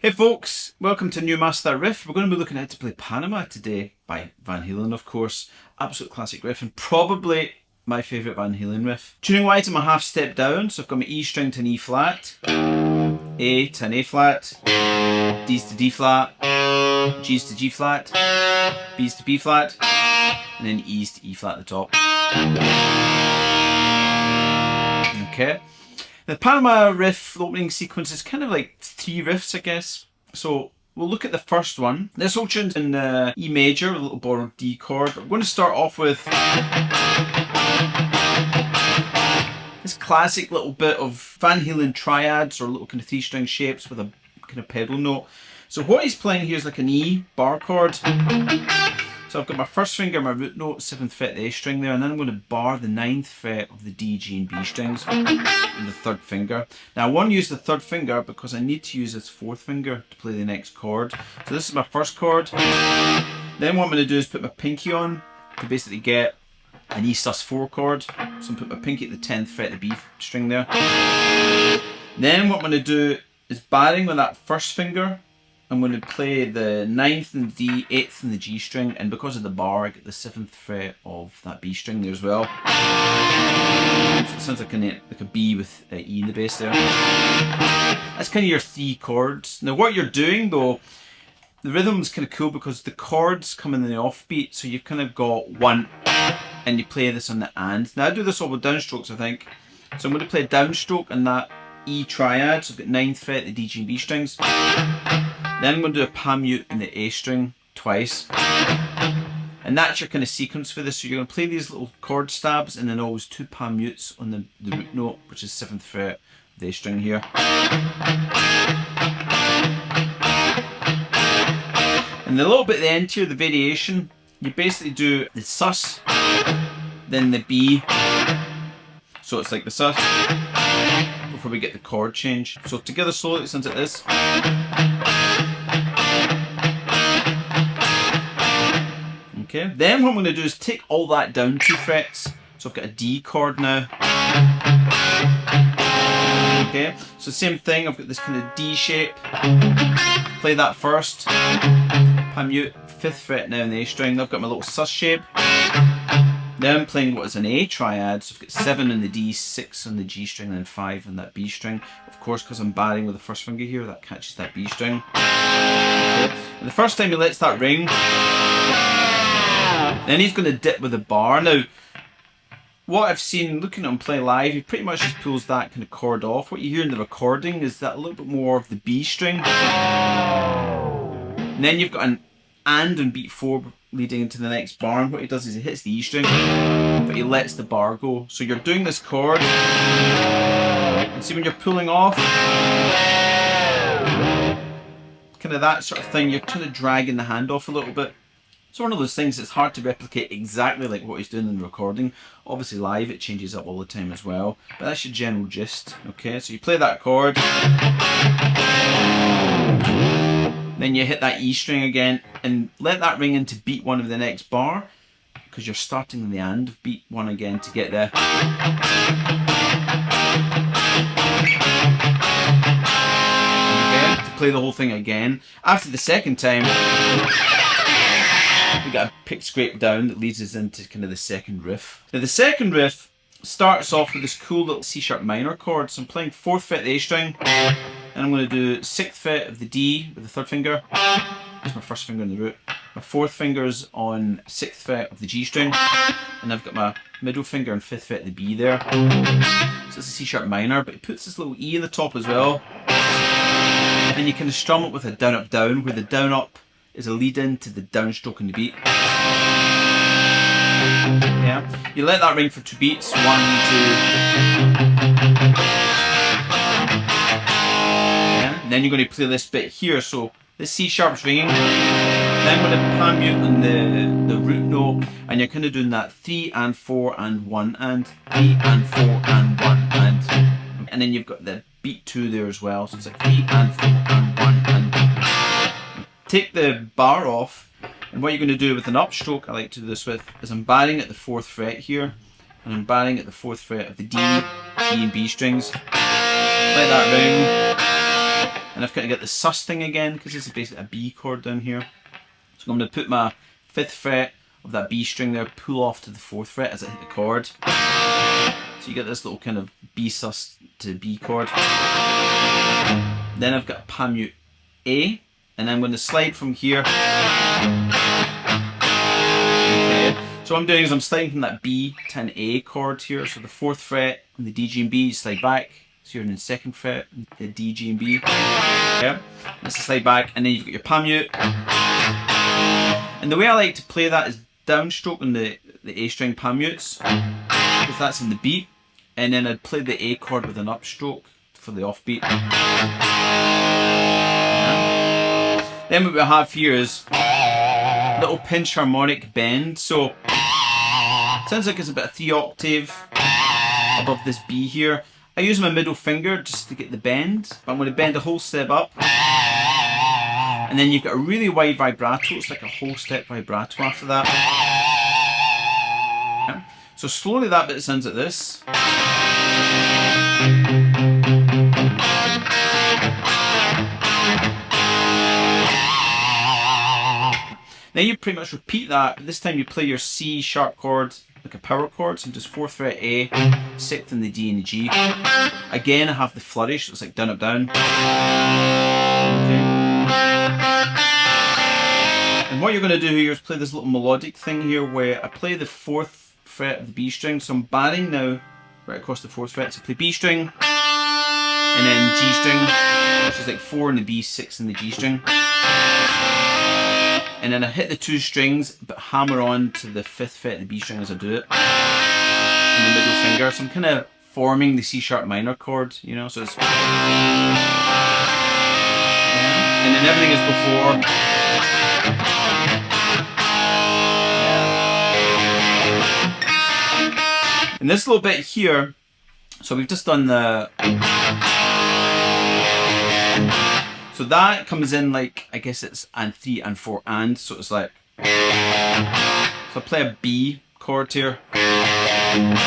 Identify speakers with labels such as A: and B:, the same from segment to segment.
A: Hey folks, welcome to New Master Riff. We're going to be looking at how to play Panama today by Van Halen, of course. Absolute classic riff and probably my favourite Van Halen riff. Tuning wise, I'm a half step down, so I've got my E string to an E flat, A to an A flat, D's to D flat, G's to G flat, B's to B flat, and then E's to E flat at the top. Okay. The Panama riff, the opening sequence, is kind of like three riffs, I guess. So we'll look at the first one. This whole tune's in E major, a little borrowed D chord. But we're going to start off with this classic little bit of Van Halen triads, or little kind of three-string shapes with a kind of pedal note. So what he's playing here is like an E bar chord. So I've got my first finger, my root note, 7th fret, the A string there, and then I'm going to bar the 9th fret of the D, G and B strings with the 3rd finger. Now I want to use the 3rd finger because I need to use this 4th finger to play the next chord. So this is my first chord. Then what I'm going to do is put my pinky on to basically get an E sus4 chord. So I'm going to put my pinky at the 10th fret, the B string there. Then what I'm going to do is barring with that first finger, I'm going to play the 9th and the D, 8th and the G string, and because of the bar I get the 7th fret of that B string there as well. So it sounds like a B with E in the bass there. That's kind of your 3 chords. Now what you're doing though, the rhythm's kind of cool because the chords come in the offbeat, so you've kind of got 1 and you play this on the and. Now I do this all with downstrokes I think. So I'm going to play a downstroke on that E triad, so I've got 9th fret, the D, G and B strings. Then I'm going to do a palm mute in the A string twice. And that's your kind of sequence for this. So you're going to play these little chord stabs and then always 2 palm mutes on the root note, which is 7th fret of the A string here. And the little bit at the end here, the variation, you basically do the sus, then the B. So it's like the sus before we get the chord change. So together slowly it sounds like this. Okay, then what I'm going to do is take all that down 2 frets. So I've got a D chord now. Okay, so same thing, I've got this kind of D shape. Play that first. Palm mute, 5th fret now in the A string. Then I've got my little sus shape. Now I'm playing what is an A triad, so I've got 7 on the D, 6 on the G string, and then 5 on that B string. Of course, because I'm barring with the first finger here, that catches that B string. Okay. And the first time he lets that ring, then he's going to dip with a bar. Now, what I've seen looking at him play live, he pretty much just pulls that kind of chord off. What you hear in the recording is that a little bit more of the B string. And then you've got an and on beat 4 leading into the next bar, and what he does is he hits the E string, but he lets the bar go. So you're doing this chord, and see when you're pulling off, kind of that sort of thing, you're kind of dragging the hand off a little bit. It's one of those things that's hard to replicate exactly like what he's doing in the recording. Obviously live it changes up all the time as well, but that's your general gist. Okay, so you play that chord, then you hit that E string again and let that ring into beat 1 of the next bar, because you're starting in the and of beat 1 again to get there. Okay, to play the whole thing again. After the second time, we got a pick scrape down that leads us into kind of the second riff. Now the second riff starts off with this cool little C sharp minor chord. So I'm playing 4th fret of the A string, and I'm going to do 6th fret of the D with the 3rd finger. That's my first finger on the root. My 4th finger's on 6th fret of the G string, and I've got my middle finger on 5th fret of the B there. So it's a C sharp minor, but it puts this little E in the top as well. And you kind of strum it with a down up down, where the down up is a lead in to the downstroke in the beat. Yeah, you let that ring for 2 beats. 1, 2. Yeah, and then you're going to play this bit here. So this C sharp's ringing. Then I'm going to palm mute on the root note, and you're kind of doing that 3 and 4 and 1 and 3 and 4 and 1 and then you've got the beat 2 there as well. So it's like 3 and 4 and 1 and. Take the bar off, and what you're going to do with an upstroke, I like to do this with, is I'm barring at the 4th fret here, and I'm barring at the 4th fret of the D, G and B strings. Let that ring, And I've kind of got the sus thing again, because this is basically a B chord down here. So I'm going to put my 5th fret of that B string there, pull off to the 4th fret as I hit the chord. So you get this little kind of B sus to B chord. Then I've got a palm mute A, and I'm going to slide from here. Okay. So what I'm doing is I'm sliding from that B to an A chord here. So the 4th fret on the D, G, and B, you slide back. So you're in the 2nd fret, the D, G, and B. Yeah. Let's slide back, and then you've got your palm mute. And the way I like to play that is downstroke on the A string palm mutes, because that's in the beat. And then I'd play the A chord with an upstroke for the offbeat. Yeah. Then what we have here is little pinch harmonic bend. So it sounds like it's about a 3 octave above this B here. I use my middle finger just to get the bend, but I'm going to bend a whole step up. And then you've got a really wide vibrato. It's like a whole step vibrato after that. Yeah. So slowly that bit sounds like this. Then you pretty much repeat that, but this time you play your C sharp chord like a power chord, so just 4th fret A, 6th in the D and the G. Again I have the flourish, so it's like down up down. Okay. And what you're going to do here is play this little melodic thing here where I play the 4th fret of the B string, so I'm barring now right across the 4th fret, so play B string and then G string, which is like 4 in the B, 6 in the G string. And then I hit the 2 strings, but hammer on to the 5th fret of the B string as I do it. And the middle finger. So I'm kind of forming the C sharp minor chord, you know, so it's... Yeah. And then everything is before. Yeah. And this little bit here, so we've just done the... So that comes in like, I guess it's and 3 and 4 and, so it's like, so I play a B chord here, and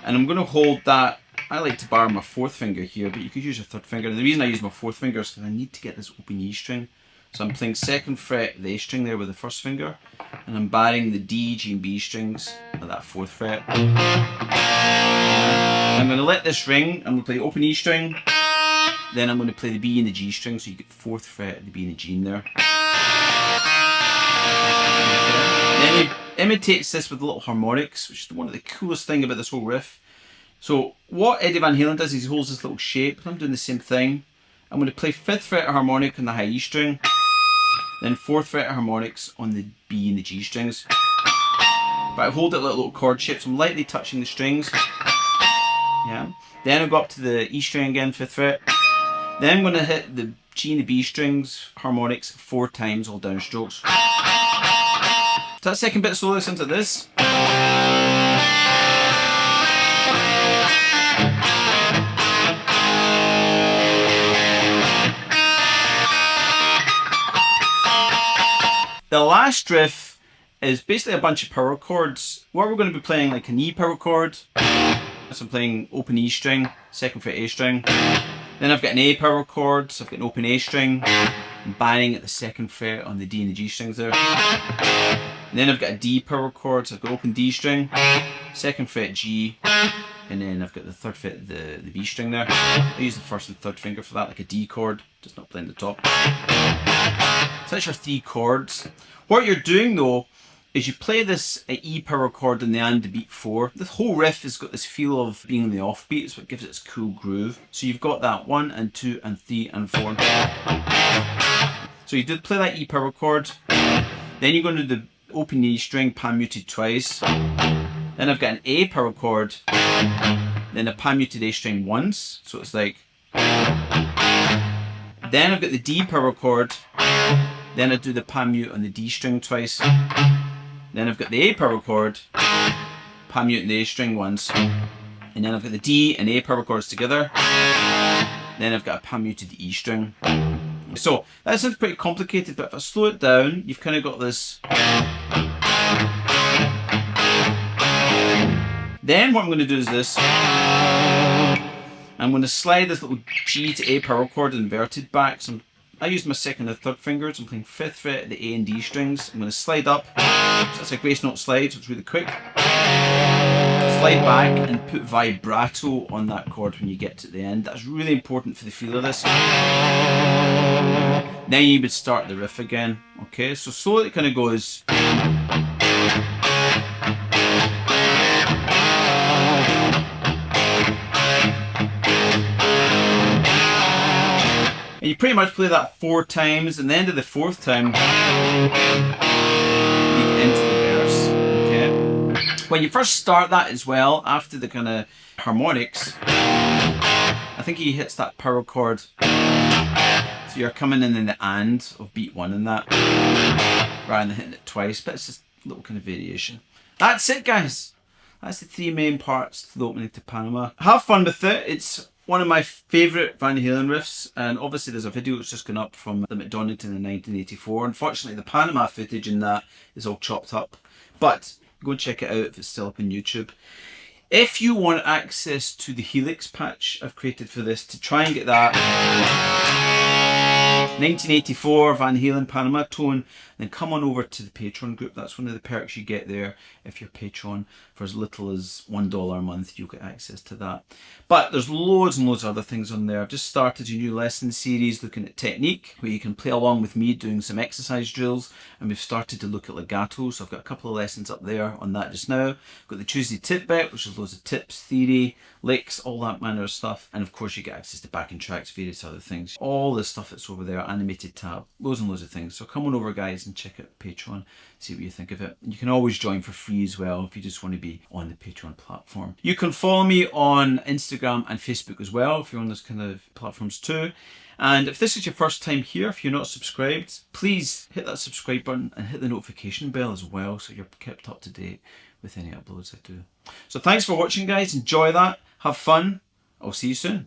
A: I'm going to hold that. I like to bar my 4th finger here, but you could use your 3rd finger. And the reason I use my 4th finger is because I need to get this open E string. So I'm playing 2nd fret of the A string there with the 1st finger, and I'm barring the D, G, and B strings at that 4th fret. I'm going to let this ring, I'm going to play the open E string. Then I'm going to play the B and the G string, so you get 4th fret of the B and the G in there. Okay. Then he imitates this with little harmonics, which is one of the coolest things about this whole riff. So what Eddie Van Halen does is he holds this little shape. I'm doing the same thing. I'm going to play 5th fret harmonic on the high E string, then 4th fret harmonics on the B and the G strings. But I hold it like a little chord shape, so I'm lightly touching the strings. Yeah. Then I go up to the E string again, 5th fret. Then I'm going to hit the G and the B strings, harmonics 4 times, all downstrokes. So that second bit slowly sounds like this. The last riff is basically a bunch of power chords. What we're going to be playing like an E power chord. So I'm playing open E string, 2nd fret A string. Then I've got an A power chord, so I've got an open A string. I'm banging at the 2nd fret on the D and the G strings there. And then I've got a D power chord, so I've got open D string, 2nd fret G, and then I've got the 3rd fret the B string there. I use the 1st and 3rd finger for that, like a D chord, just not playing the top. So that's your 3 chords. What you're doing though is you play this E power chord in the and the beat 4. The whole riff has got this feel of being in the offbeat, it's what gives it its cool groove. So you've got that 1 and 2 and 3 and 4. So you did play that E power chord, then you go into the open E string, pan muted twice. Then I've got an A power chord, then a pan muted A string once, so it's like. Then I've got the D power chord, then I do the pan mute on the D string twice. Then I've got the A power chord, pan mute and the A string once, and then I've got the D and A power chords together. Then I've got a pan muted E string. So that sounds pretty complicated, but if I slow it down, you've kind of got this. Then what I'm going to do is this. I'm I'm going to slide this little G to A power chord inverted back. So I used my second and third fingers. I'm playing 5th fret of the A and D strings. I'm going to slide up. So that's a grace note slide, so it's really quick. Slide back and put vibrato on that chord when you get to the end. That's really important for the feel of this. Then you would start the riff again. Okay, so slowly it kind of goes. And you pretty much play that 4 times, and the end of the 4th time, you get into the verse. Okay. When you first start that as well, after the kind of harmonics, I think he hits that power chord. So you're coming in the and of beat 1 in that, rather than hitting it twice, but it's just a little kind of variation. That's it, guys. That's the 3 main parts to the opening to Panama. Have fun with it. It's one of my favourite Van Halen riffs, and obviously there's a video that's just gone up from the McDonald's in 1984. Unfortunately, the Panama footage in that is all chopped up, but go and check it out if it's still up on YouTube. If you want access to the HELIX patch I've created for this, to try and get that 1984 Van Halen Panama tone, then come on over to the Patreon group. That's one of the perks you get there. If you're Patreon, for as little as $1 a month, you'll get access to that. But there's loads and loads of other things on there. I've just started a new lesson series looking at technique, where you can play along with me doing some exercise drills, and we've started to look at legato, so I've got a couple of lessons up there on that just now. I've got the Tuesday tip bet, which is loads of tips, theory, licks, all that manner of stuff, and of course you get access to backing tracks, various other things, all the stuff that's over there, animated tab, loads and loads of things. So come on over, guys, and check out Patreon, see what you think of it. And you can always join for free as well if you just want to be on the Patreon platform. You can follow me on Instagram and Facebook as well if you're on those kind of platforms too. And if this is your first time here, if you're not subscribed, please hit that subscribe button and hit the notification bell as well, so you're kept up to date with any uploads I do. So thanks for watching, guys. Enjoy that. Have fun. I'll see you soon.